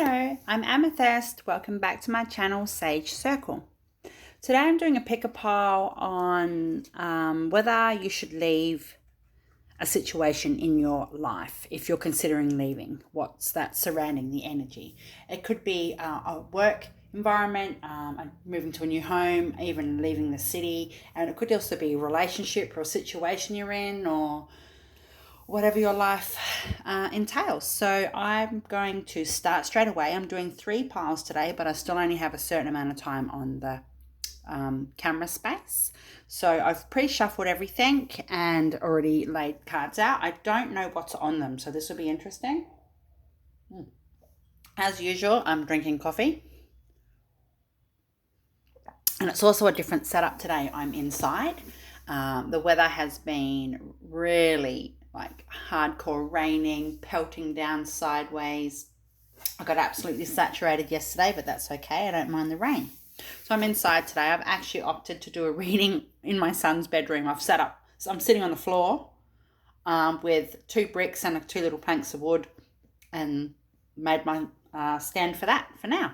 Hello, I'm Amythyst. Welcome back to my channel, Sage Circle. Today I'm doing a pick-a-pile on whether you should leave a situation in your life if you're considering leaving. What's that surrounding the energy? It could be a work environment, moving to a new home, even leaving the city, and it could also be a relationship or a situation you're in, or whatever your life entails. So I'm going to start straight away. I'm doing 3 piles today, but I still only have a certain amount of time on the camera space. So I've pre-shuffled everything and already laid cards out. I don't know what's on them, so this will be interesting. As usual, I'm drinking coffee. And it's also a different setup today. I'm inside. The weather has been really hardcore raining, pelting down sideways. I got absolutely saturated yesterday, but that's okay. I don't mind the rain. So I'm inside today. I've actually opted to do a reading in my son's bedroom. I've set up, so I'm sitting on the floor with 2 bricks and 2 little planks of wood and made my stand for that for now.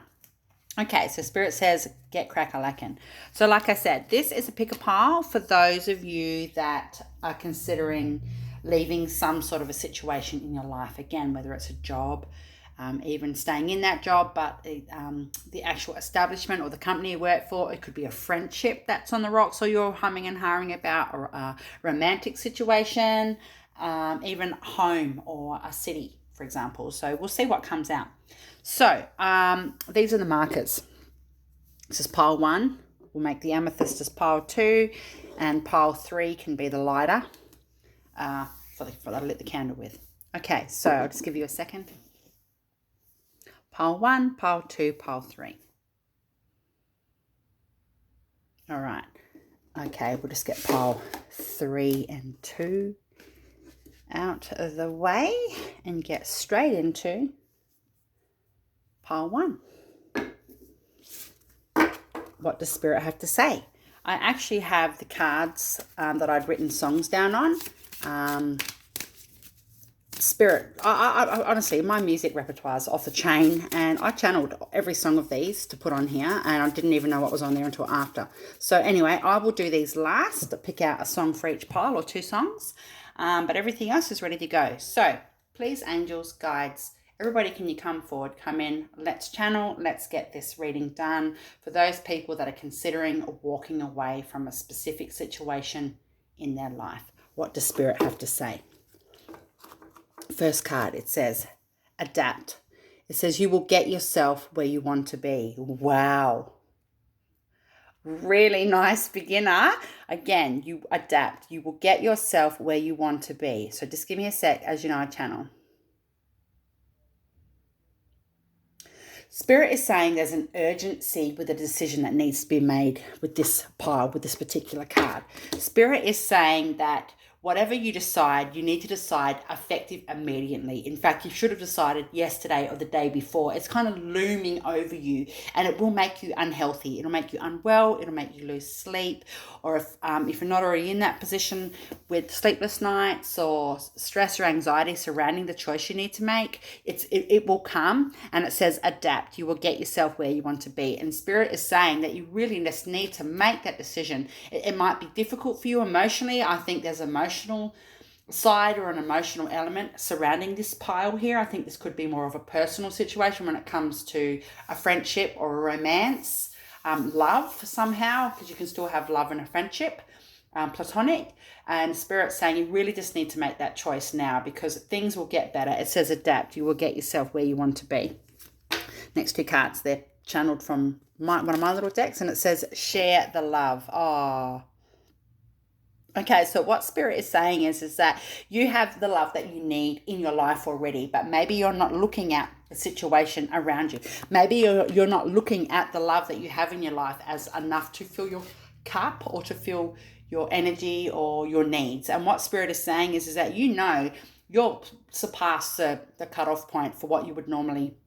Okay, so Spirit says, get crack-a-lackin'. So like I said, this is a pick-a-pile for those of you that are considering leaving some sort of a situation in your life. Again, whether it's a job, even staying in that job, but the actual establishment or the company you work for. It could be a friendship that's on the rocks or you're humming and hawing about, or a romantic situation, even home or a city, for example. So we'll see what comes out. So these are the markers. This is pile 1. We'll make the amethyst as pile 2, and pile 3 can be the lighter for that I lit the candle with. Okay, so I'll just give you a second. Pile 1, pile 2, pile 3. All right. Okay, we'll just get pile 3 and 2 out of the way and get straight into pile 1. What does Spirit have to say? I actually have the cards that I'd written songs down on. Spirit, I honestly, my music repertoire is off the chain, and I channeled every song of these to put on here, and I didn't even know what was on there until after. So anyway, I will do these last, pick out a song for each pile or 2 songs, but everything else is ready to go. So please, angels, guides, everybody, can you come forward, come in, let's channel, let's get this reading done for those people that are considering walking away from a specific situation in their life. What does Spirit have to say? First card, it says, adapt. It says, you will get yourself where you want to be. Wow. Really nice, beginner. Again, you adapt. You will get yourself where you want to be. So just give me a sec, as you know, I channel. Spirit is saying there's an urgency with a decision that needs to be made with this pile, with this particular card. Spirit is saying that whatever you decide, you need to decide effective immediately. In fact, you should have decided yesterday or the day before. It's kind of looming over you, and it will make you unhealthy. It'll make you unwell. It'll make you lose sleep. Or if you're not already in that position with sleepless nights or stress or anxiety surrounding the choice you need to make, it will come, and it says adapt. You will get yourself where you want to be. And Spirit is saying that you really just need to make that decision. It might be difficult for you emotionally. I think there's emotional side or an emotional element surrounding this pile here. I think this could be more of a personal situation when it comes to a friendship or a romance, love somehow, because you can still have love and a friendship, platonic. And Spirit's saying you really just need to make that choice now, because things will get better. It says adapt. You will get yourself where you want to be. Next 2 cards, they're channeled from one of my little decks, and it says share the love. Oh. Okay, so what Spirit is saying is that you have the love that you need in your life already, but maybe you're not looking at the situation around you. Maybe you're not looking at the love that you have in your life as enough to fill your cup or to fill your energy or your needs. And what Spirit is saying is that you're surpassed the cutoff point for what you would normally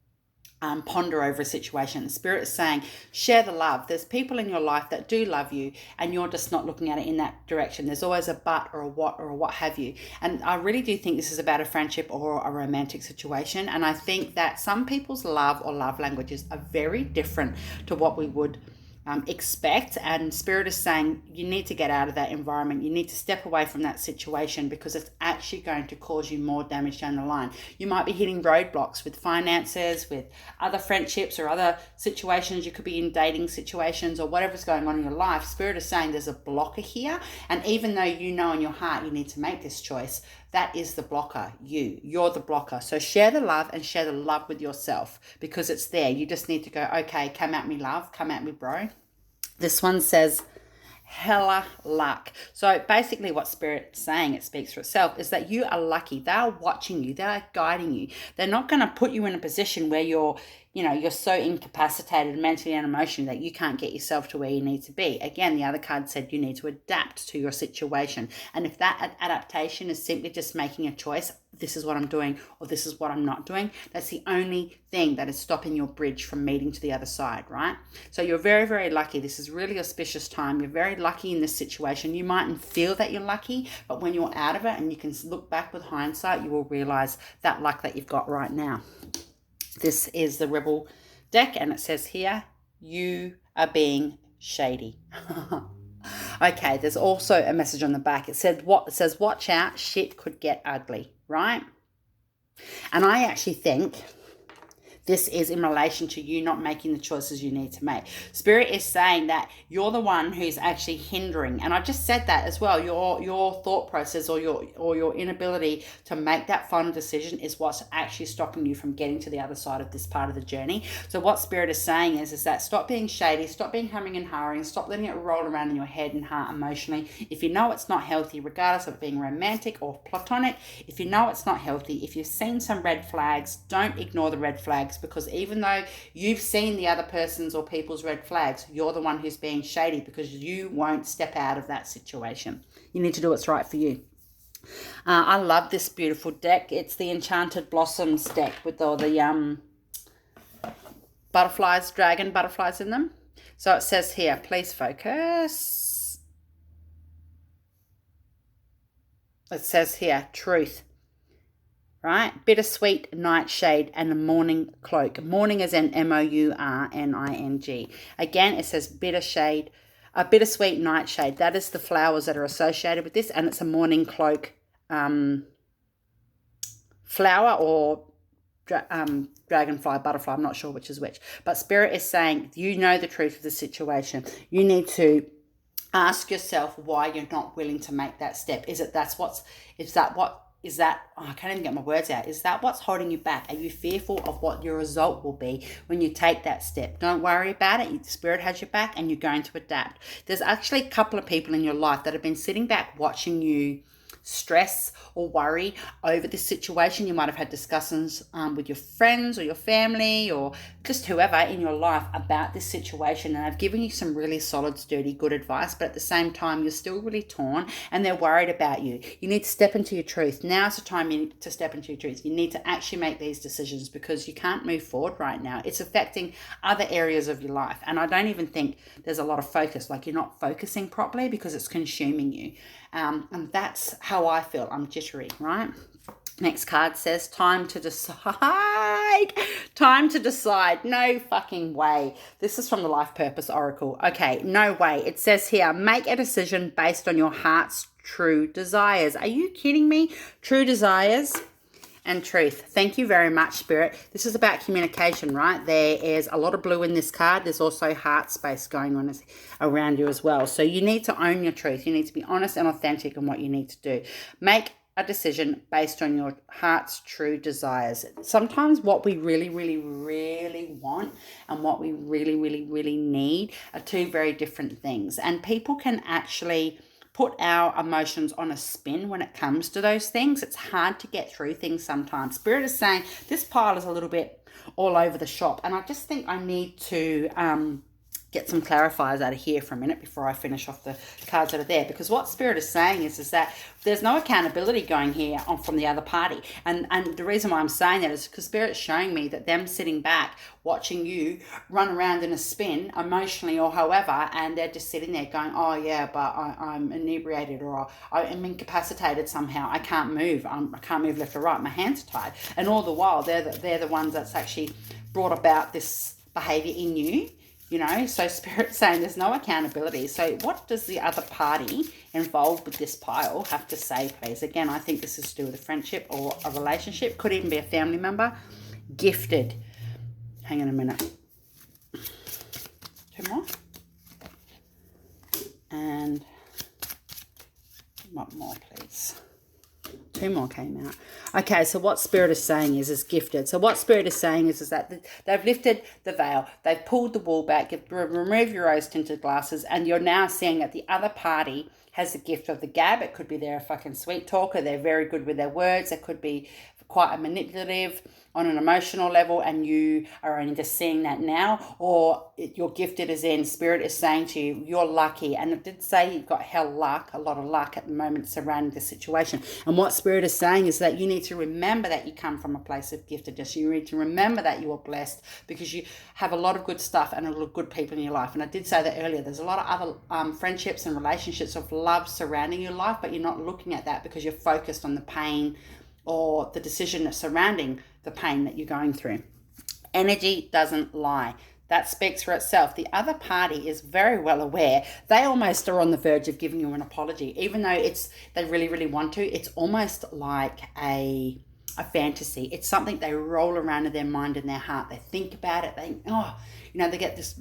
ponder over a situation. Spirit is saying, share the love. There's people in your life that do love you, and you're just not looking at it in that direction. There's always a but or a what have you. And I really do think this is about a friendship or a romantic situation. And I think that some people's love or love languages are very different to what we would expect. And Spirit is saying you need to get out of that environment. You need to step away from that situation, because it's actually going to cause you more damage down the line. You might be hitting roadblocks with finances, with other friendships or other situations. You could be in dating situations or whatever's going on in your life. Spirit is saying there's a blocker here. And even though you know in your heart you need to make this choice, that is the blocker. You're the blocker. So share the love, and share the love with yourself, because it's there. You just need to go, okay, come at me, love. Come at me, bro. This one says, hella luck. So basically what Spirit's saying, it speaks for itself, is that you are lucky. They are watching you. They are guiding you. They're not going to put you in a position where you're so incapacitated mentally and emotionally that you can't get yourself to where you need to be. Again, the other card said you need to adapt to your situation. And if that adaptation is simply just making a choice, this is what I'm doing or this is what I'm not doing, that's the only thing that is stopping your bridge from meeting to the other side, right? So you're very, very lucky. This is really auspicious time. You're very lucky in this situation. You mightn't feel that you're lucky, but when you're out of it and you can look back with hindsight, you will realize that luck that you've got right now. This is the Rebel deck, and it says here, you are being shady. Okay, there's also a message on the back. It says, watch out, shit could get ugly, right? And I actually think this is in relation to you not making the choices you need to make. Spirit is saying that you're the one who's actually hindering. And I just said that as well. Your thought process or your inability to make that final decision is what's actually stopping you from getting to the other side of this part of the journey. So what Spirit is saying is that stop being shady, stop being humming and hurrying, stop letting it roll around in your head and heart emotionally. If you know it's not healthy, regardless of it being romantic or platonic, if you know it's not healthy, if you've seen some red flags, don't ignore the red flags, because even though you've seen the other person's or people's red flags, you're the one who's being shady, because you won't step out of that situation. You need to do what's right for you. I love this beautiful deck. It's the Enchanted Blossoms deck with all the butterflies, dragon butterflies in them. So it says here, please focus. It says here, truth. Right? Bittersweet nightshade and the morning cloak. Morning is in MOURNING. Again, it says bittersweet nightshade. That is the flowers that are associated with this, and it's a morning cloak flower or dragonfly, butterfly. I'm not sure which is which. But Spirit is saying you know the truth of the situation. You need to ask yourself why you're not willing to make that step. I can't even get my words out. Is that what's holding you back? Are you fearful of what your result will be when you take that step? Don't worry about it. The Spirit has your back and you're going to adapt. There's actually a couple of people in your life that have been sitting back watching you stress or worry over this situation. You might have had discussions with your friends or your family or just whoever in your life about this situation, and I've given you some really solid, sturdy, good advice, but at the same time you're still really torn and they're worried about you. You need to step into your truth. Now's the time you need to step into your truth. You need to actually make these decisions, because you can't move forward right now. It's affecting other areas of your life, and I don't even think there's a lot of focus. Like, you're not focusing properly because it's consuming you. And that's how I feel. I'm jittery, right? Next card says, time to decide. Time to decide. No fucking way. This is from the Life Purpose Oracle. Okay, no way. It says here, make a decision based on your heart's true desires. Are you kidding me? True desires and truth. Thank you very much, Spirit. This is about communication, right? There is a lot of blue in this card. There's also heart space going on around you as well. So you need to own your truth. You need to be honest and authentic in what you need to do. Make a decision based on your heart's true desires. Sometimes what we really, really, really want and what we really, really, really need are two very different things. And people can actually put our emotions on a spin when it comes to those things. It's hard to get through things sometimes. Spirit is saying this pile is a little bit all over the shop, and I just think I need to get some clarifiers out of here for a minute before I finish off the cards that are there, because what Spirit is saying is that there's no accountability going here on from the other party, and the reason why I'm saying that is because Spirit's showing me that them sitting back watching you run around in a spin emotionally or however, and they're just sitting there going, oh yeah, but I'm inebriated, or I'm incapacitated somehow, I can't move, I can't move left or right, my hands are tied, and all the while they're the ones that's actually brought about this behavior in you. You know, so Spirit's saying there's no accountability. So what does the other party involved with this pile have to say, please? Again, I think this is to do with a friendship or a relationship. Could even be a family member. Gifted. Hang on a minute. 2 more. And one more, please. 2 more came out. Okay, so what Spirit is saying is gifted. So what Spirit is saying is that they've lifted the veil, they've pulled the wool back, you've removed your rose-tinted glasses, and you're now seeing that the other party has the gift of the gab. It could be they're a fucking sweet talker, they're very good with their words, it could be quite a manipulative on an emotional level, and you are only just seeing that now, or you're gifted as in Spirit is saying to you, you're lucky. And it did say you've got a lot of luck at the moment surrounding the situation. And what Spirit is saying is that you need to remember that you come from a place of giftedness. You need to remember that you are blessed because you have a lot of good stuff and a lot of good people in your life. And I did say that earlier, there's a lot of other friendships and relationships of love surrounding your life, but you're not looking at that because you're focused on the pain or the decision surrounding the pain that you're going through. Energy doesn't lie. That speaks for itself. The other party is very well aware. They almost are on the verge of giving you an apology, even though they really, really want to. It's almost like a fantasy. It's something they roll around in their mind and their heart. They think about it. They get this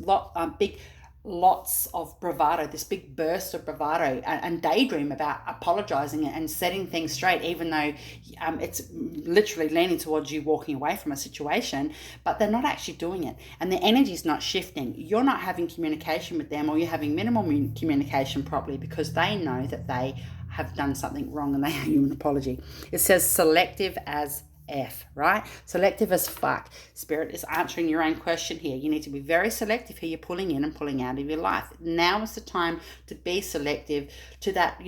lots of bravado, this big burst of bravado, and daydream about apologizing and setting things straight, even though it's literally leaning towards you walking away from a situation, but they're not actually doing it, and the energy's not shifting. You're not having communication with them, or you're having minimal communication properly, because they know that they have done something wrong and they owe you an apology. It says selective as F, right? Selective as fuck. Spirit is answering your own question here. You need to be very selective who you're pulling in and pulling out of your life. Now is the time to be selective to that,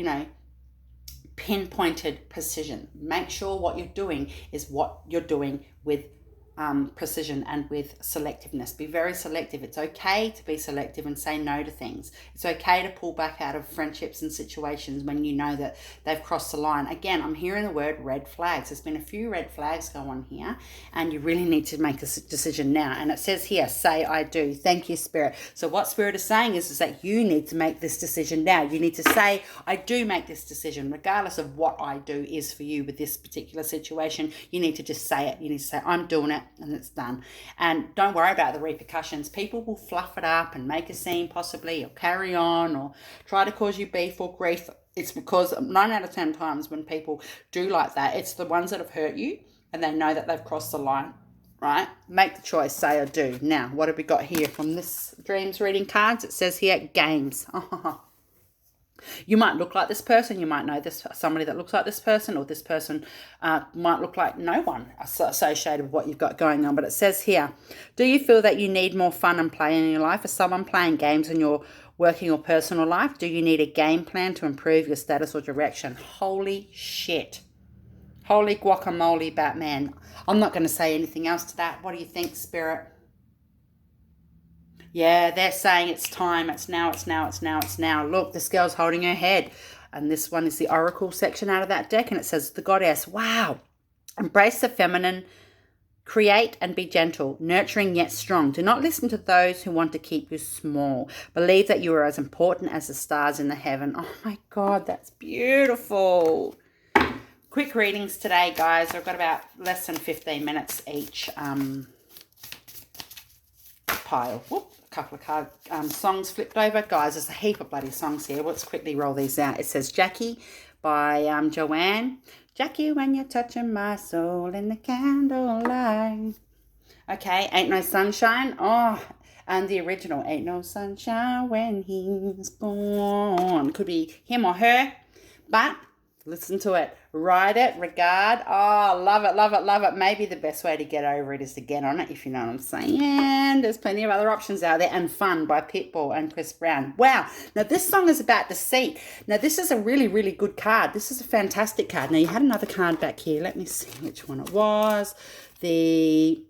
pinpointed precision. Make sure what you're doing is what you're doing with precision and with selectiveness. Be very selective. It's okay to be selective and say no to things. It's okay to pull back out of friendships and situations when you know that they've crossed the line. Again, I'm hearing the word red flags. There's been a few red flags go on here, and you really need to make a decision now. And it says here, say I do. Thank you, Spirit. So what Spirit is saying is that you need to make this decision now. You need to say, I do make this decision, regardless of what I do is for you with this particular situation. You need to just say it. You need to say, I'm doing it, and it's done. And don't worry about the repercussions. People will fluff it up and make a scene possibly, or carry on, or try to cause you beef or grief. It's because 9 out of 10 times when people do like that, it's the ones that have hurt you and they know that they've crossed the line, right? Make the choice, say I do. Now, what have we got here from this Dreams reading cards? It says here, games. You might look like this person, you might know somebody that looks like this person, or this person might look like no one associated with what you've got going on. But it says here, do you feel that you need more fun and play in your life? Is someone playing games in your working or personal life? Do you need a game plan to improve your status or direction? Holy shit. Holy guacamole, Batman. I'm not going to say anything else to that. What do you think, Spirit? Yeah, they're saying it's time. It's now, it's now, it's now, it's now. Look, this girl's holding her head. And this one is the Oracle section out of that deck. And it says, the Goddess, wow. Embrace the feminine. Create and be gentle, nurturing yet strong. Do not listen to those who want to keep you small. Believe that you are as important as the stars in the heaven. Oh my God, that's beautiful. Quick readings today, guys. I've got about less than 15 minutes each pile. Whoop. Couple of songs flipped over. Guys, there's a heap of bloody songs here. Let's quickly roll these out. It says Jackie by Joanne. Jackie, when you're touching my soul in the candlelight. Okay, Ain't No Sunshine. Oh, and the original, Ain't No Sunshine when he's gone. Could be him or her, but Listen to it. Write it. Regard. Oh, love it, love it, love it. Maybe the best way to get over it is to get on it, if you know what I'm saying. And there's plenty of other options out there. And Fun by Pitbull and Chris Brown. Wow. Now, this song is about deceit. Now, this is a really, really good card. This is a fantastic card. Now, you had another card back here. Let me see which one it was. The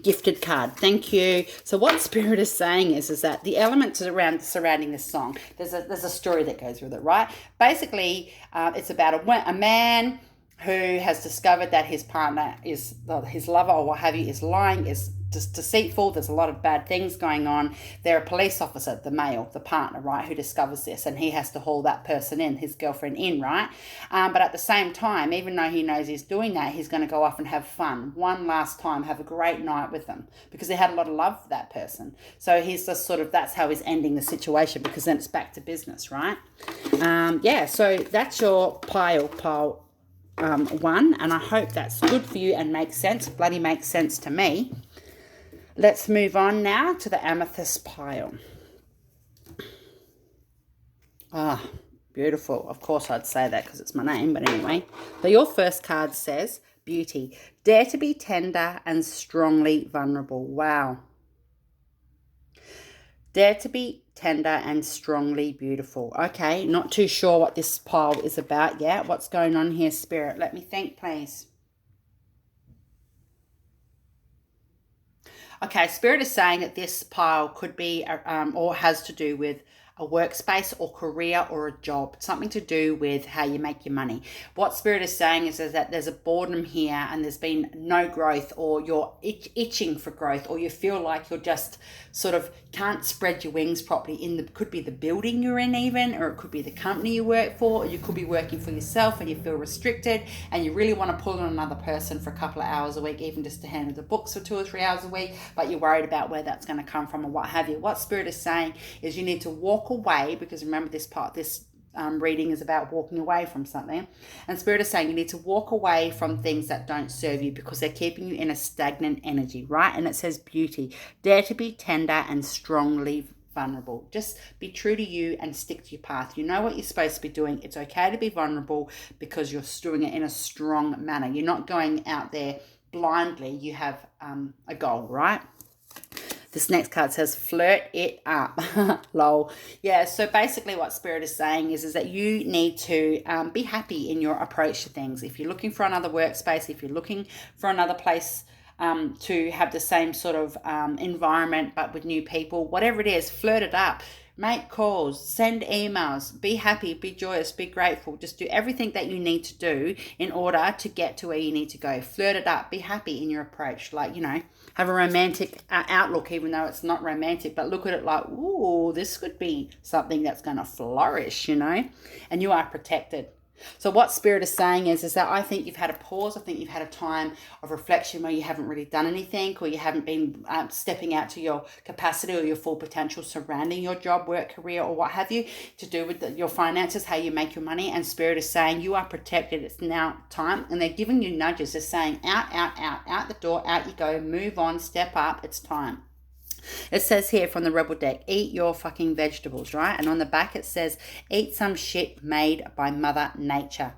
gifted card. Thank you. So what Spirit is saying is that the elements surrounding this song, there's a story that goes with it, right? Basically, it's about a man who has discovered that his partner is, his lover or what have you, is lying, is just deceitful. There's a lot of bad things going on. They're a police officer, the male, the partner, right, who discovers this, and he has to haul that person in, his girlfriend in, right? But at the same time, even though he knows he's doing that, he's going to go off and have fun one last time, have a great night with them, because he had a lot of love for that person. So he's just sort of, that's how he's ending the situation, because then it's back to business, right? Yeah, so that's your pile one, and I hope that's good for you and makes sense. Bloody makes sense to me. Let's move on now to the amethyst pile. Ah, beautiful. Of course I'd say that because it's my name, but anyway. So your first card says, beauty. Dare to be tender and strongly vulnerable. Wow. Dare to be tender and strongly beautiful. Okay, not too sure what this pile is about yet. What's going on here, Spirit? Let me think, please. Okay, Spirit is saying that this pile could be or has to do with a workspace or career or a job, something to do with how you make your money. What Spirit is saying is that there's a boredom here and there's been no growth, or you're itching for growth, or you feel like you're just sort of can't spread your wings properly. Could be the building you're in even, or it could be the company you work for, or you could be working for yourself and you feel restricted and you really want to pull on another person for a couple of hours a week, even just to handle the books for 2 or 3 hours a week, but you're worried about where that's going to come from or what have you. What Spirit is saying is you need to walk away, because remember this reading is about walking away from something, and Spirit is saying you need to walk away from things that don't serve you because they're keeping you in a stagnant energy, right? And it says beauty. Dare to be tender and strongly vulnerable. Just be true to you and stick to your path. You know what you're supposed to be doing. It's okay to be vulnerable because you're doing it in a strong manner. You're not going out there blindly. You have a goal, right? This next card says, flirt it up. Lol. Yeah, so basically what Spirit is saying is that you need to be happy in your approach to things. If you're looking for another workspace, if you're looking for another place to have the same sort of environment but with new people, whatever it is, flirt it up. Make calls, send emails, be happy, be joyous, be grateful. Just do everything that you need to do in order to get to where you need to go. Flirt it up, be happy in your approach. Like, have a romantic outlook, even though it's not romantic, but look at it like, ooh, this could be something that's going to flourish, and you are protected. So what Spirit is saying is that I think you've had a pause. I think you've had a time of reflection where you haven't really done anything, or you haven't been stepping out to your capacity or your full potential surrounding your job, work, career, or what have you, to do with your finances, how you make your money. And Spirit is saying you are protected. It's now time. And they're giving you nudges. They're saying out the door, out you go, move on, step up. It's time. It says here from the Rebel deck, eat your fucking vegetables, right? And on the back it says, eat some shit made by Mother Nature.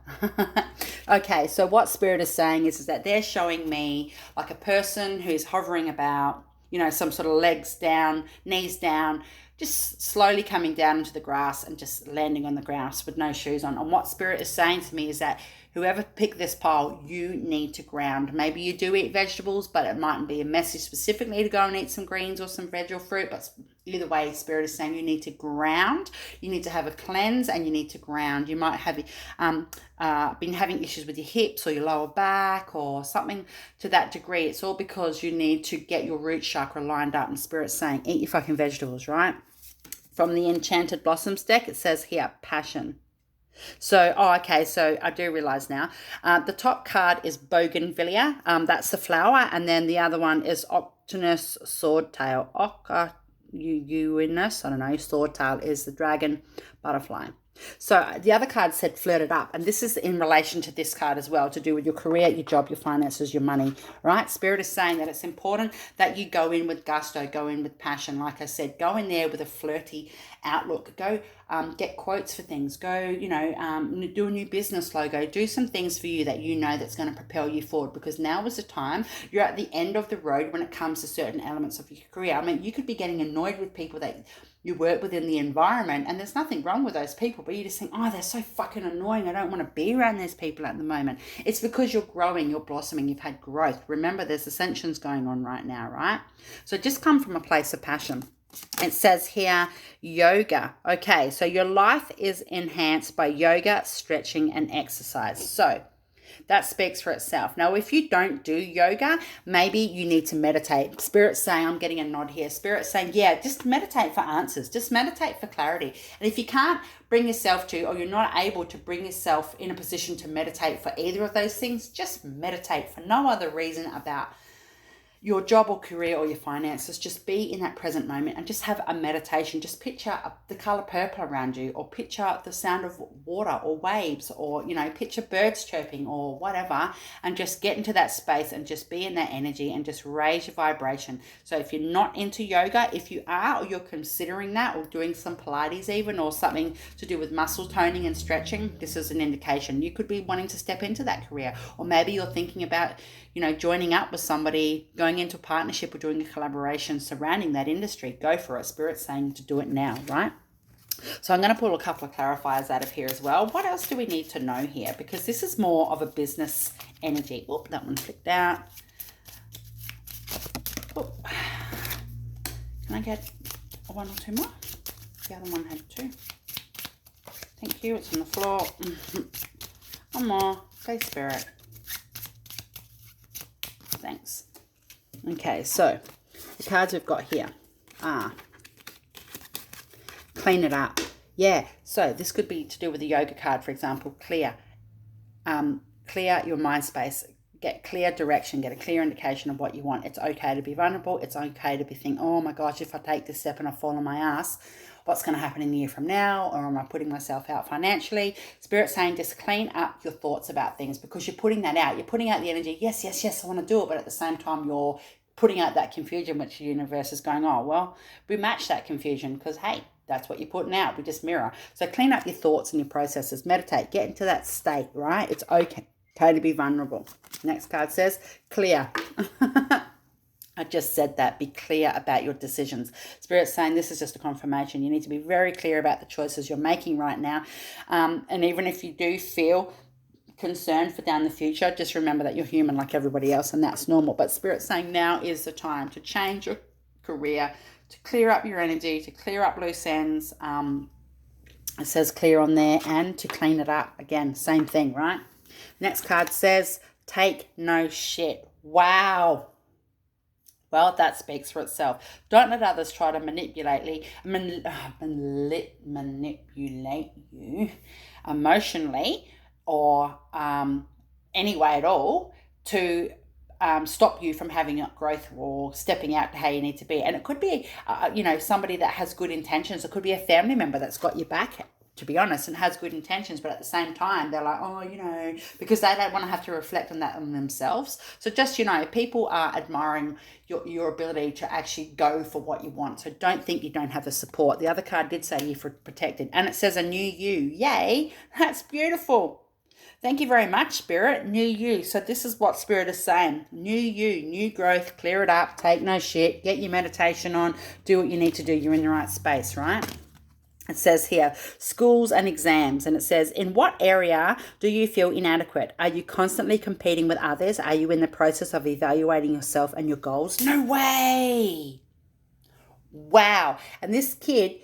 Okay, so what Spirit is saying is that they're showing me like a person who's hovering about, some sort of legs down, knees down, just slowly coming down into the grass and just landing on the grass with no shoes on. And what Spirit is saying to me is that whoever picked this pile, you need to ground. Maybe you do eat vegetables, but it mightn't be a message specifically to go and eat some greens or some veg or fruit. But either way, Spirit is saying you need to ground. You need to have a cleanse and you need to ground. You might have been having issues with your hips or your lower back or something to that degree. It's all because you need to get your root chakra lined up. And Spirit's saying, eat your fucking vegetables, right? From the Enchanted Blossoms deck, it says here, passion. So, okay, so I do realise now. The top card is Bougainvillea. That's the flower. And then the other one is Octonus Swordtail. Octonus, I don't know, Swordtail is the dragon butterfly. So the other card said flirt it up. And this is in relation to this card as well, to do with your career, your job, your finances, your money, right? Spirit is saying that it's important that you go in with gusto, go in with passion. Like I said, go in there with a flirty outlook. Go get quotes for things. Go, do a new business logo. Do some things for you that you know that's going to propel you forward, because now is the time. You're at the end of the road when it comes to certain elements of your career. I mean, you could be getting annoyed with people that you work within the environment, and there's nothing wrong with those people, but you just think, oh, they're so fucking annoying. I don't want to be around those people at the moment. It's because you're growing, you're blossoming, you've had growth. Remember, there's ascensions going on right now, right? So just come from a place of passion. It says here, yoga. Okay, so your life is enhanced by yoga, stretching, and exercise. So that speaks for itself. Now, if you don't do yoga, maybe you need to meditate. Spirit's saying, I'm getting a nod here. Spirit's saying, yeah, just meditate for answers. Just meditate for clarity. And if you can't bring yourself to, or you're not able to bring yourself in a position to meditate for either of those things, just meditate for no other reason about your job or career or your finances. Just be in that present moment and just have a meditation. Just picture the color purple around you, or picture the sound of water or waves, or, picture birds chirping or whatever, and just get into that space and just be in that energy and just raise your vibration. So if you're not into yoga, if you are, or you're considering that, or doing some Pilates even, or something to do with muscle toning and stretching, this is an indication. You could be wanting to step into that career, or maybe you're thinking about, joining up with somebody, going into a partnership or doing a collaboration surrounding that industry. Go for it. Spirit's saying to do it now, right? So I'm going to pull a couple of clarifiers out of here as well. What else do we need to know here? Because this is more of a business energy. Oop, that one flicked out. Oop. Can I get one or two more? The other one had two. Thank you. It's on the floor. One more. Say Spirit. Thanks. Okay, so the cards we've got here are clean it up. Yeah, so this could be to do with the yoga card, for example. Clear your mind space. Get clear direction. Get a clear indication of what you want. It's okay to be vulnerable. It's okay to be thinking, oh my gosh, if I take this step and I fall on my ass, what's going to happen in a year from now? Or am I putting myself out financially? Spirit's saying just clean up your thoughts about things, because you're putting that out. You're putting out the energy. Yes, I want to do it. But at the same time, you're putting out that confusion, which the universe is going, oh, well, we match that confusion because, hey, that's what you're putting out. We just mirror. So clean up your thoughts and your processes. Meditate. Get into that state, right? It's okay to be vulnerable. Next card says clear. I just said that. Be clear about your decisions. Spirit's saying this is just a confirmation. You need to be very clear about the choices you're making right now. And even if you do feel concerned for down the future, just remember that you're human like everybody else, and that's normal. But Spirit's saying now is the time to change your career, to clear up your energy, to clear up loose ends. It says clear on there, and to clean it up. Again, same thing, right? Next card says take no shit. Wow. Well, that speaks for itself. Don't let others try to manipulate you emotionally or any way at all to stop you from having growth or stepping out to how you need to be. And it could be, somebody that has good intentions. It could be a family member that's got your back, to be honest, and has good intentions, but at the same time, they're like, because they don't want to have to reflect on that on themselves. So just, people are admiring your ability to actually go for what you want. So don't think you don't have the support. The other card did say you're protected, and it says a new you. Yay, that's beautiful. Thank you very much, Spirit. New you. So this is what Spirit is saying. New you, new growth, clear it up, take no shit, get your meditation on, do what you need to do. You're in the right space, right? It says here, schools and exams, and it says, in what area do you feel inadequate? Are you constantly competing with others? Are you in the process of evaluating yourself and your goals? No way. Wow. And this kid,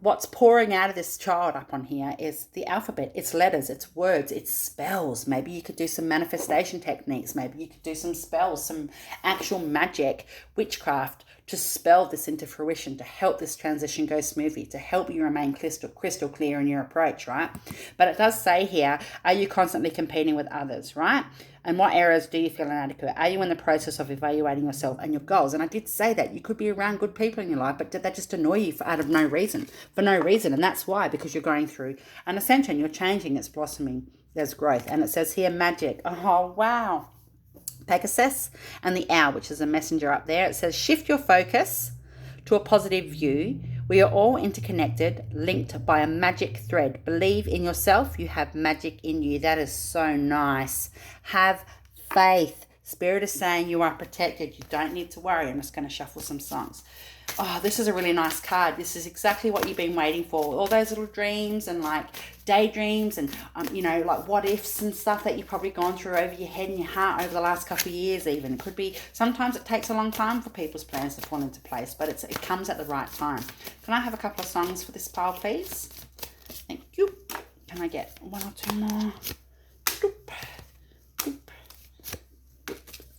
what's pouring out of this child up on here is the alphabet. It's letters, it's words, it's spells. Maybe you could do some manifestation techniques. Maybe you could do some spells, some actual magic, witchcraft, to spell this into fruition, to help this transition go smoothly, to help you remain crystal clear in your approach, right? But it does say here, are you constantly competing with others, right? And what areas do you feel inadequate? Are you in the process of evaluating yourself and your goals? And I did say that you could be around good people in your life, but did that just annoy you out of no reason? For no reason. And that's why, because you're going through an ascension, you're changing, it's blossoming, there's growth. And it says here, magic. Oh, wow. Pegasus and the owl, which is a messenger up there. It says, shift your focus to a positive view. We are all interconnected, linked by a magic thread. Believe in yourself. You have magic in you. That is so nice. Have faith. Spirit is saying you are protected. You don't need to worry. I'm just going to shuffle some songs. Oh, this is a really nice card. This is exactly what you've been waiting for. All those little dreams and like daydreams and, you know, like what ifs and stuff that you've probably gone through over your head and your heart over the last couple of years even. It could be, sometimes it takes a long time for people's plans to fall into place, but it comes at the right time. Can I have a couple of songs for this pile, please? Thank you. Can I get one or two more?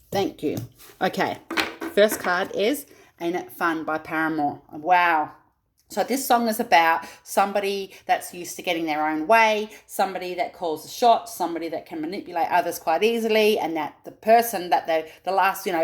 Thank you. Okay. First card is Ain't It Fun by Paramore. Wow. So this song is about somebody that's used to getting their own way, somebody that calls the shots, somebody that can manipulate others quite easily, and that the person that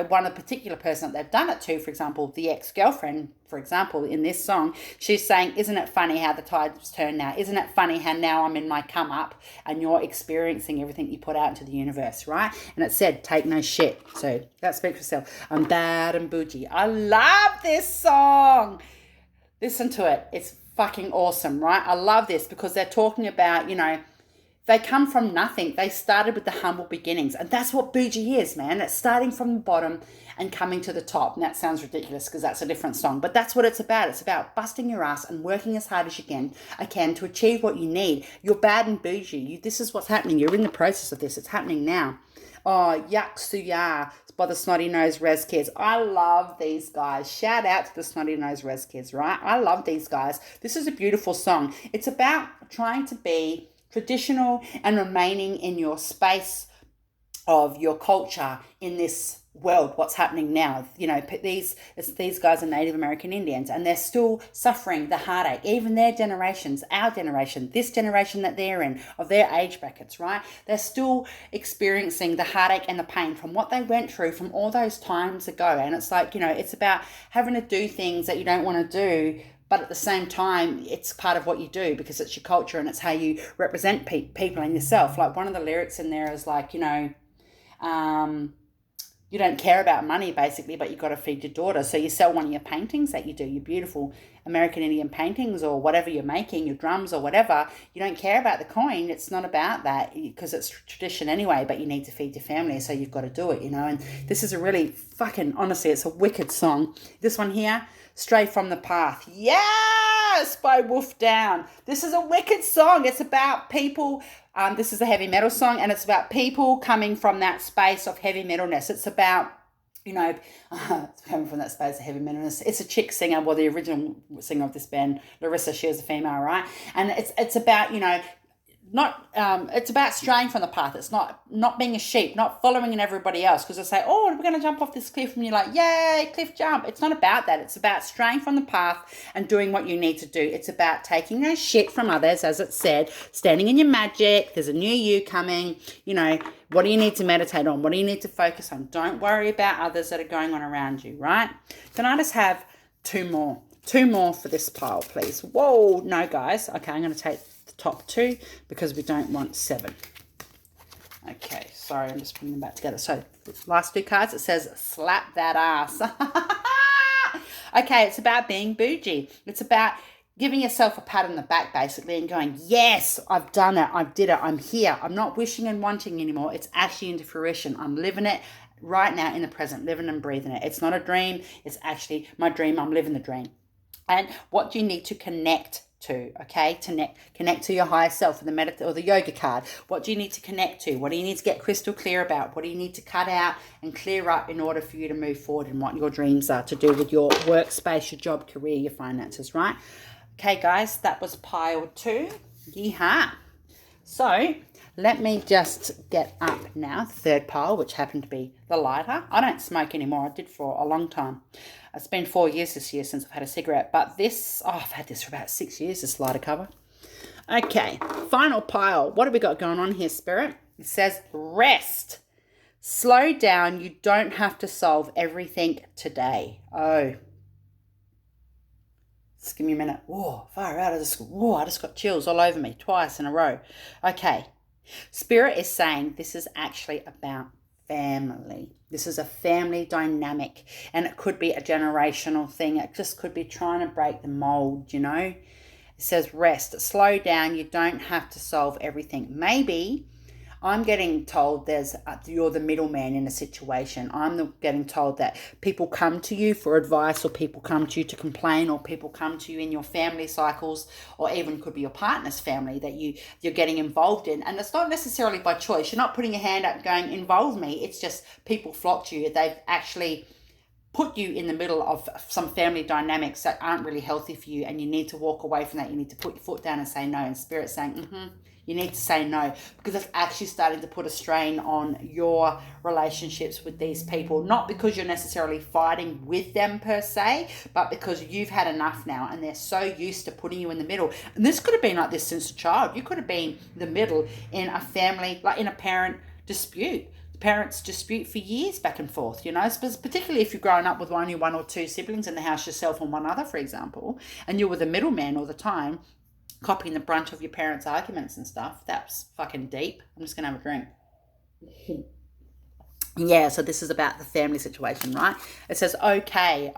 one particular person that they've done it to, for example, the ex-girlfriend, for example, in this song, she's saying, isn't it funny how the tides turn now? Isn't it funny how now I'm in my come up and you're experiencing everything you put out into the universe, right? And it said, take no shit. So that speaks for itself. I'm bad and bougie. I love this song. Listen to it. It's fucking awesome, right? I love this because they're talking about, you know, they come from nothing. They started with the humble beginnings. And that's what bougie is, man. It's starting from the bottom and coming to the top. And that sounds ridiculous because that's a different song. But that's what it's about. It's about busting your ass and working as hard as you can to achieve what you need. You're bad and bougie. This is what's happening. You're in the process of this. It's happening now. Oh, Yak Suya by the Snotty Nose Res Kids. I love these guys. Shout out to the Snotty Nose Res Kids, right? I love these guys. This is a beautiful song. It's about trying to be traditional and remaining in your space of your culture in this world, what's happening now. You know, these guys are Native American Indians and they're still suffering the heartache. Even their generations, our generation, this generation that they're in, of their age brackets, right? They're still experiencing the heartache and the pain from what they went through from all those times ago. And it's like, you know, it's about having to do things that you don't want to do, but at the same time, it's part of what you do because it's your culture and it's how you represent people and yourself. Like one of the lyrics in there is like, you know, you don't care about money basically, but you've got to feed your daughter. So you sell one of your paintings that you do, your beautiful American Indian paintings or whatever you're making, your drums or whatever. You don't care about the coin. It's not about that because it's tradition anyway, but you need to feed your family. So you've got to do it, you know. And this is a really fucking, honestly, it's a wicked song. This one here, Stray from the Path. Yes, by Wolf Down. This is a wicked song. It's about people. This is a heavy metal song, and it's about people coming from that space of heavy metalness. It's about, you know, it's coming from that space of heavy metalness. It's a chick singer, well, the original singer of this band, Larissa, she was a female, right? And it's about, you know, it's about straying from the path. It's not being a sheep, not following in everybody else. Because they say, oh, we're going to jump off this cliff. And you're like, yay, cliff jump. It's not about that. It's about straying from the path and doing what you need to do. It's about taking no shit from others, as it said, standing in your magic. There's a new you coming. You know, what do you need to meditate on? What do you need to focus on? Don't worry about others that are going on around you, right? Can I just have two more? Two more for this pile, please. Whoa, no, guys. Okay, I'm going to take the top two because we don't want 7. Okay, sorry, I'm just putting them back together. So last 2 cards, it says slap that ass. Okay, it's about being bougie. It's about giving yourself a pat on the back basically and going, yes, I've done it, I did it, I'm here. I'm not wishing and wanting anymore. It's actually into fruition. I'm living it right now in the present, living and breathing it. It's not a dream, it's actually my dream. I'm living the dream. And what do you need to connect to? Okay, connect to your higher self or the yoga card. What do you need to connect to? What do you need to get crystal clear about? What do you need to cut out and clear up in order for you to move forward in what your dreams are to do with your workspace, your job, career, your finances, right? Okay, guys, that was pile 2. Yeehaw. So Let me just get up now, the third pile, which happened to be the lighter. I don't smoke anymore. I did for a long time. It's been 4 years this year since I've had a cigarette. But this, I've had this for about 6 years, this lighter cover. Okay, final pile. What have we got going on here, Spirit? It says rest. Slow down. You don't have to solve everything today. Oh. Just give me a minute. Whoa, far out. I just got chills all over me twice in a row. Okay. Spirit is saying this is actually about family. This is a family dynamic, and it could be a generational thing. It just could be trying to break the mold, you know. It says rest, slow down. You don't have to solve everything. Maybe I'm getting told you're the middleman in a situation. I'm getting told that people come to you for advice, or people come to you to complain, or people come to you in your family cycles, or even could be your partner's family that you're getting involved in. And it's not necessarily by choice. You're not putting your hand up going, involve me. It's just people flock to you. They've actually put you in the middle of some family dynamics that aren't really healthy for you, and you need to walk away from that. You need to put your foot down and say no. And Spirit's saying, you need to say no, because it's actually starting to put a strain on your relationships with these people. Not because you're necessarily fighting with them per se, but because you've had enough now, and they're so used to putting you in the middle. And this could have been like this since a child. You could have been the middle in a family, like in a parent dispute. Parents dispute for years back and forth, you know, particularly if you're growing up with only one or two siblings in the house, yourself and one other, for example, and you were the middleman all the time, copying the brunt of your parents' arguments and stuff. That's fucking deep. I'm just going to have a drink. Yeah, so this is about the family situation, right? It says, okay,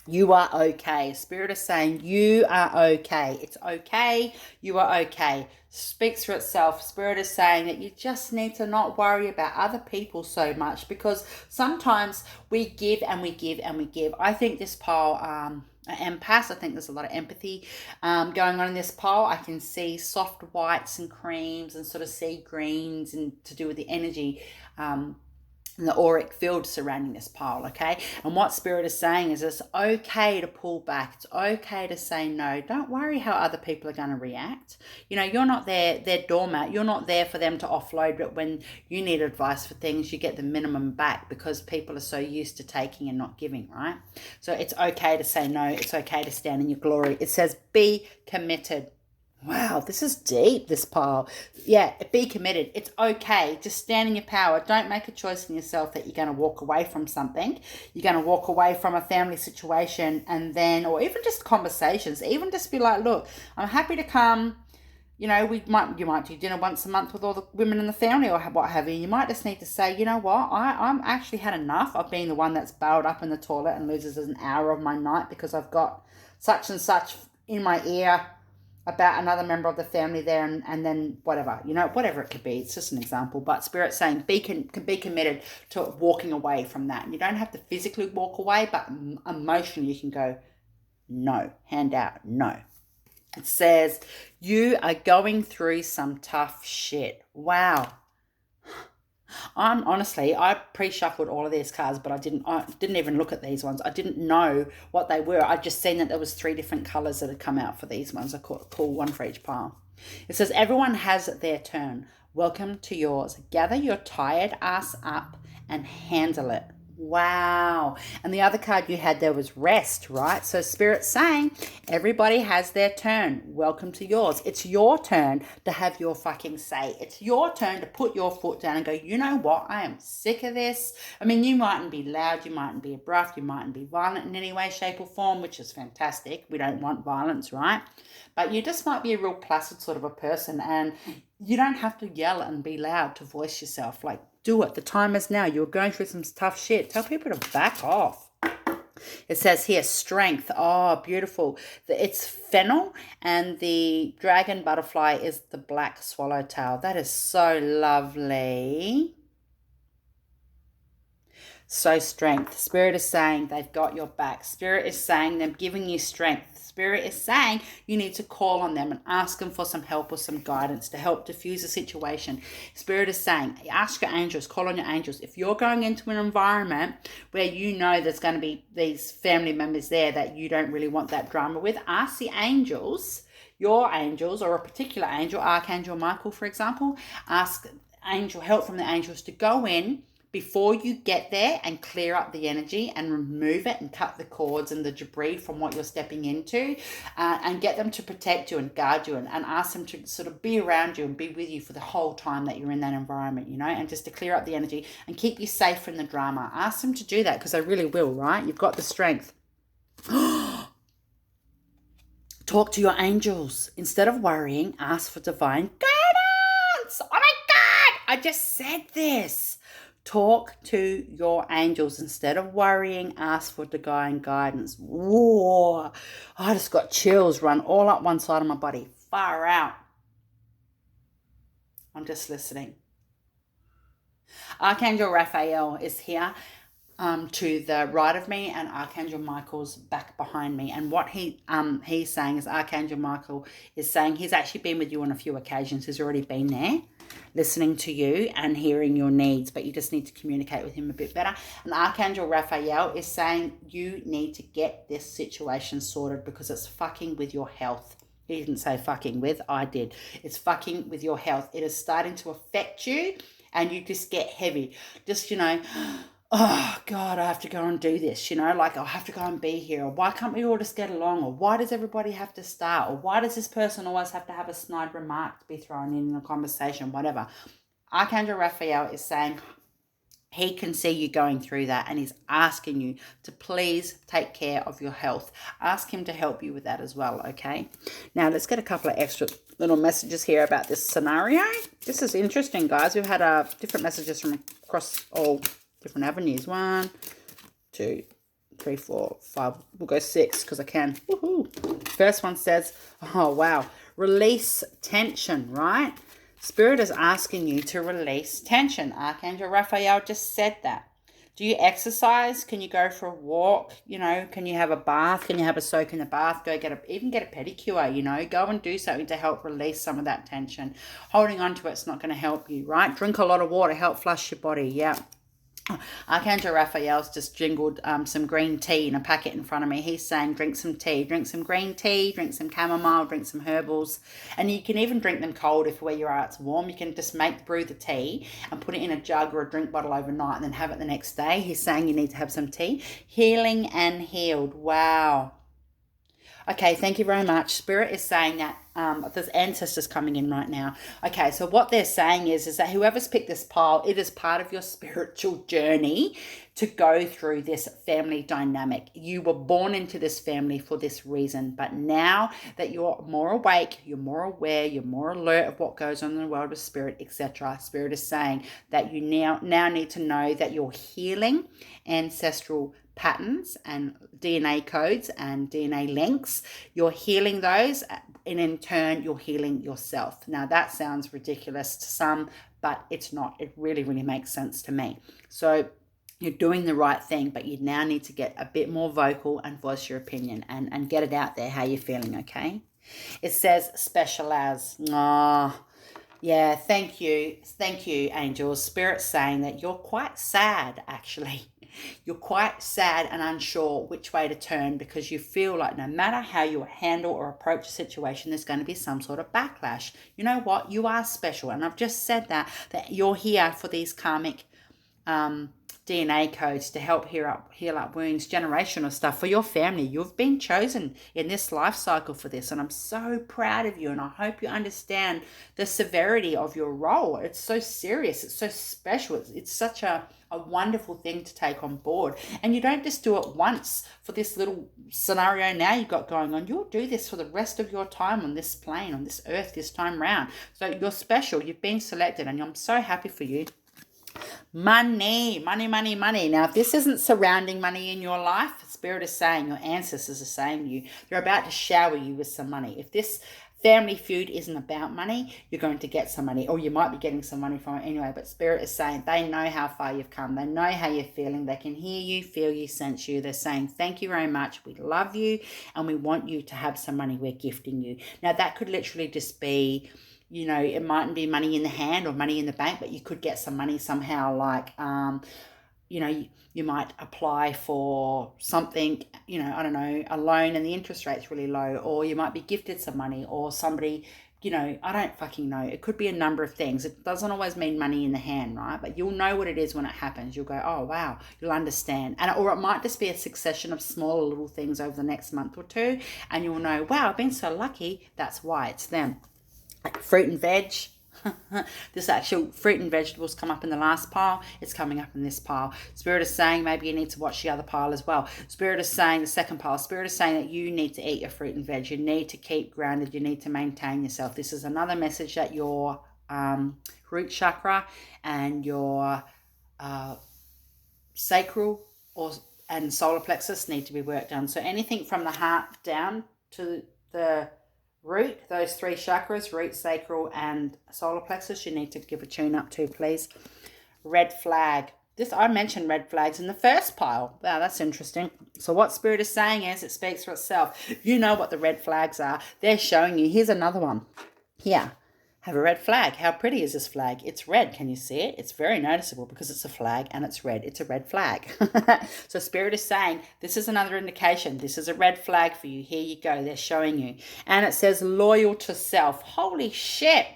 you are okay. Spirit is saying you are okay. It's okay. You are okay. Speaks for itself. Spirit is saying that you just need to not worry about other people so much, because sometimes we give and we give and we give. I think this pile, empath, I think there's a lot of empathy going on in this pile. I can see soft whites and creams and sort of sea greens, and to do with the energy and the auric field surrounding this pile, okay? And what Spirit is saying is it's okay to pull back. It's okay to say no. Don't worry how other people are going to react. You know, you're not their doormat. You're not there for them to offload, but when you need advice for things, you get the minimum back, because people are so used to taking and not giving, right? So it's okay to say no. It's okay to stand in your glory. It says be committed. Wow, this is deep, this pile. Yeah, be committed. It's okay. Just stand in your power. Don't make a choice in yourself that you're going to walk away from something. You're going to walk away from a family situation, and then, or even just conversations. Even just be like, look, I'm happy to come. You know, you might do dinner once a month with all the women in the family or what have you. You might just need to say, you know what, I'm actually had enough of being the one that's bailed up in the toilet and loses an hour of my night because I've got such and such in my ear about another member of the family there, and then whatever, you know, whatever it could be. It's just an example. But Spirit's saying be committed to walking away from that. And you don't have to physically walk away, but emotionally you can go, no, hand out, no. It says, you are going through some tough shit. Wow. I pre-shuffled all of these cards, but I didn't even look at these ones. I didn't know what they were. I just seen that there was 3 different colors that had come out for these ones. I call one for each pile. It says, everyone has their turn. Welcome to yours. Gather your tired ass up and handle it. Wow. And the other card you had there was rest, right? So Spirit's saying everybody has their turn. Welcome to yours. It's your turn to have your fucking say. It's your turn to put your foot down and go, you know what? I am sick of this. I mean, you mightn't be loud. You mightn't be abrupt. You mightn't be violent in any way, shape or form, which is fantastic. We don't want violence, right? But you just might be a real placid sort of a person, and you don't have to yell and be loud to voice yourself. Like, do it. The time is now. You're going through some tough shit. Tell people to back off. It says here, strength. Oh, beautiful. It's fennel, and the dragon butterfly is the black swallowtail. That is so lovely. So strength. Spirit is saying they've got your back. Spirit is saying they're giving you strength. Spirit is saying you need to call on them and ask them for some help or some guidance to help diffuse the situation. Spirit is saying, ask your angels, call on your angels. If you're going into an environment where you know there's going to be these family members there that you don't really want that drama with, ask the angels, your angels, or a particular angel, Archangel Michael, for example, ask angel help from the angels to go in before you get there and clear up the energy and remove it and cut the cords and the debris from what you're stepping into, and get them to protect you and guard you, and ask them to sort of be around you and be with you for the whole time that you're in that environment, you know, and just to clear up the energy and keep you safe from the drama. Ask them to do that because they really will, right? You've got the strength. Talk to your angels. Instead of worrying, ask for divine guidance. Oh my God, I just said this. Talk to your angels. Instead of worrying, ask for divine guidance. Whoa, I just got chills run all up one side of my body. Far out. I'm just listening. Archangel Raphael is here to the right of me, and Archangel Michael's back behind me. And what he's saying is, Archangel Michael is saying he's actually been with you on a few occasions. He's already been there listening to you and hearing your needs, but you just need to communicate with him a bit better. And Archangel Raphael is saying you need to get this situation sorted because it's fucking with your health. He didn't say fucking with, I did. It's fucking with your health. It is starting to affect you and you just get heavy. Just, you know, oh God, I have to go and do this, you know, like I have to go and be here, or why can't we all just get along, or why does everybody have to start, or why does this person always have to have a snide remark to be thrown in a conversation, whatever. Archangel Raphael is saying he can see you going through that, and he's asking you to please take care of your health. Ask him to help you with that as well, okay? Now, let's get a couple of extra little messages here about this scenario. This is interesting, guys. We've had different messages from across all different avenues. 1, 2, 3, 4, 5. We'll go 6 because I can. Woohoo! First one says, oh, wow. Release tension, right? Spirit is asking you to release tension. Archangel Raphael just said that. Do you exercise? Can you go for a walk? You know, can you have a bath? Can you have a soak in the bath? Go even get a pedicure, you know. Go and do something to help release some of that tension. Holding on to it's not going to help you, right? Drink a lot of water. Help flush your body, yeah. Archangel Raphael's just jingled some green tea in a packet in front of me. He's saying drink some tea, drink some green tea, drink some chamomile, drink some herbals. And you can even drink them cold if where you are it's warm. You can just brew the tea and put it in a jug or a drink bottle overnight and then have it the next day. He's saying you need to have some tea. Healing and healed. Wow. Okay, thank you very much. Spirit is saying that there's ancestors coming in right now. Okay, so what they're saying is that whoever's picked this pile, it is part of your spiritual journey to go through this family dynamic. You were born into this family for this reason, but now that you're more awake, you're more aware, you're more alert of what goes on in the world of spirit, etc. Spirit is saying that you now need to know that you're healing ancestral patterns and DNA codes and DNA links. You're healing those, and in turn you're healing yourself. Now that sounds ridiculous to some, but it's not. It really, really makes sense to me. So you're doing the right thing, but you now need to get a bit more vocal and voice your opinion and get it out there how you're feeling, okay? It says special as. Yeah, thank you, angels. Spirit's saying that you're quite sad, actually. You're quite sad and unsure which way to turn because you feel like no matter how you handle or approach a situation, there's going to be some sort of backlash. You know what? You are special. And I've just said that you're here for these karmic DNA codes to help heal up wounds, generational stuff for your family. You've been chosen in this life cycle for this, and I'm so proud of you, and I hope you understand the severity of your role. It's so serious. It's so special. It's such a wonderful thing to take on board, and you don't just do it once for this little scenario now you've got going on. You'll do this for the rest of your time on this plane, on this earth, this time round. So you're special. You've been selected, and I'm so happy for you. Money. Now, if this isn't surrounding money in your life, Spirit is saying, your ancestors are saying to you, they're about to shower you with some money. If this Family Feud isn't about money. You're going to get some money, or you might be getting some money from it anyway. But Spirit is saying they know how far you've come. They know how you're feeling. They can hear you, feel you, sense you. They're saying, thank you very much. We love you, and we want you to have some money. We're gifting you. Now, that could literally just be, you know, it mightn't be money in the hand or money in the bank, but you could get some money somehow, like, you know, you might apply for something, you know, I don't know, a loan and the interest rate's really low, or you might be gifted some money, or somebody, you know, I don't fucking know. It could be a number of things. It doesn't always mean money in the hand, right? But you'll know what it is when it happens. You'll go, oh, wow, you'll understand. Or it might just be a succession of smaller little things over the next month or two, and you'll know, wow, I've been so lucky. That's why it's them. Like fruit and veg. This actual fruit and vegetables come up in the last pile. It's coming up in this pile. Spirit is saying maybe you need to watch the other pile as well. Spirit is saying the second pile. Spirit is saying that you need to eat your fruit and veg. You need to keep grounded. You need to maintain yourself. This is another message that your root chakra and your sacral and solar plexus need to be worked on. So anything from the heart down to the root, those three chakras, root, sacral, and solar plexus, you need to give a tune up to, please. Red flag. I mentioned red flags in the first pile. Wow, that's interesting. So what Spirit is saying is, it speaks for itself. You know what the red flags are. They're showing you. Here's another one. Here. Have a red flag. How pretty is this flag? It's red. Can you see it? It's very noticeable because it's a flag and it's red. It's a red flag. So Spirit is saying, this is another indication. This is a red flag for you. Here you go. They're showing you. And it says loyal to self. Holy shit.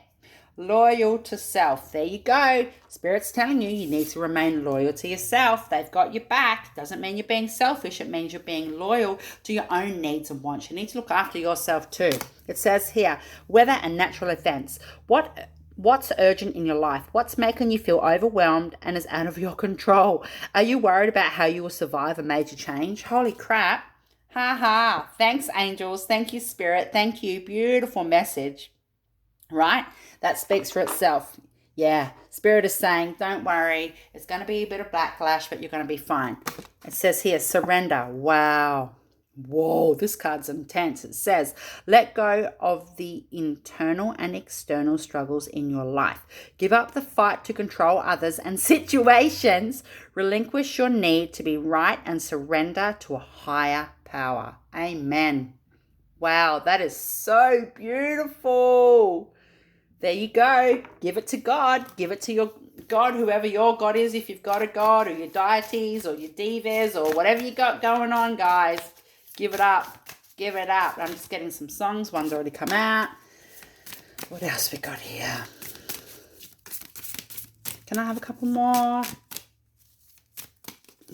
Loyal to self. There you go. Spirit's telling you you need to remain loyal to yourself. They've got your back. Doesn't mean you're being selfish. It means you're being loyal to your own needs and wants. You need to look after yourself too. It says here, weather and natural events. What's urgent in your life? What's making you feel overwhelmed and is out of your control? Are you worried about how you will survive a major change? Holy crap. Ha ha. Thanks, angels. Thank you, Spirit. Thank you. Beautiful message. Right? That speaks for itself. Yeah. Spirit is saying, don't worry. It's going to be a bit of backlash, but you're going to be fine. It says here, surrender. Wow. Whoa, this card's intense. It says, let go of the internal and external struggles in your life. Give up the fight to control others and situations. Relinquish your need to be right and surrender to a higher power. Amen. Wow, that is so beautiful. There you go. Give it to God. Give it to your God, whoever your God is, if you've got a God, or your deities, or your divas, or whatever you got going on, guys. Give it up. Give it up. I'm just getting some songs. One's already come out. What else we got here? Can I have a couple more?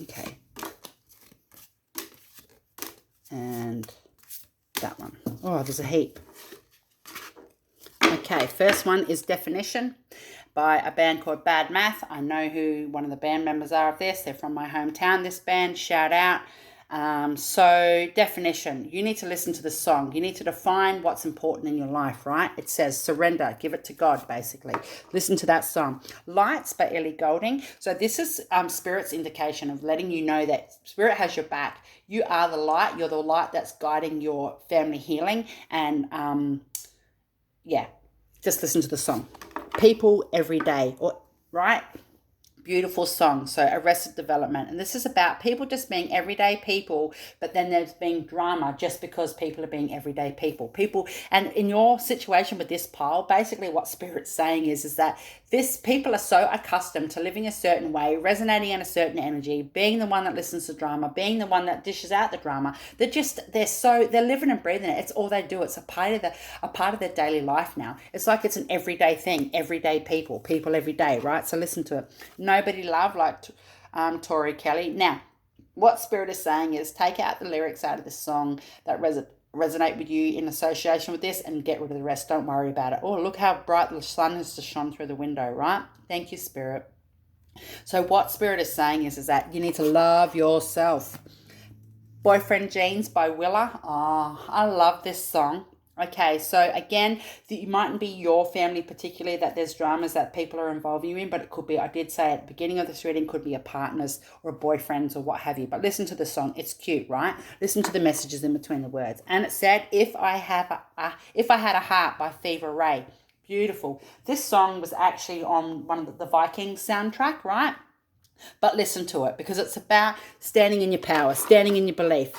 Okay. And that one. Oh, there's a heap. Okay, first one is Definition by a band called Bad Math. I know who one of the band members are of this. They're from my hometown, this band. Shout out. So Definition, you need to listen to the song. You need to define what's important in your life, right? It says surrender, give it to God, basically. Listen to that song. Lights by Ellie Goulding. So this is Spirit's indication of letting you know that Spirit has your back. You are the light. You're the light that's guiding your family healing. And yeah, just listen to the song. People every day, right? Beautiful song. So Arrested Development. And this is about people just being everyday people, but then there's being drama just because people are being everyday people. And in your situation with this pile, basically what Spirit's saying is that people are so accustomed to living a certain way, resonating in a certain energy, being the one that listens to drama, being the one that dishes out the drama. They're living and breathing it. It's all they do. It's a part of their daily life now. It's like it's an everyday thing, everyday people every day, right? So listen to it. Nobody Love, like Tori Kelly. Now, what Spirit is saying is take out the lyrics out of this song that resonate with you in association with this and get rid of the rest. Don't worry about it. Oh, look how bright the sun has just shone through the window, right? Thank you, Spirit. So what Spirit is saying is that you need to love yourself. Boyfriend Jeans by Willa. Oh, I love this song. Okay, so again, it mightn't be your family particularly that there's dramas that people are involving you in, but it could be, I did say at the beginning of this reading, could be a partner's or a boyfriend's or what have you. But listen to the song. It's cute, right? Listen to the messages in between the words. And it said, if I had a heart by Fever Ray. Beautiful. This song was actually on one of the Vikings soundtrack, right? But listen to it because it's about standing in your power, standing in your belief.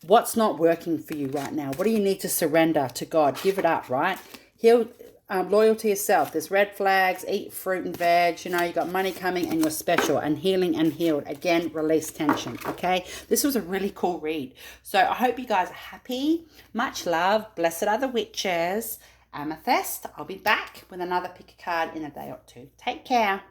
What's not working for you right now? What do you need to surrender to God? Give it up, right? Heal, loyal to yourself. There's red flags, eat fruit and veg. You know, you got money coming and you're special, and healing and healed. Again, release tension, okay? This was a really cool read. So I hope you guys are happy. Much love. Blessed are the witches. Amethyst. I'll be back with another pick a card in a day or two. Take care.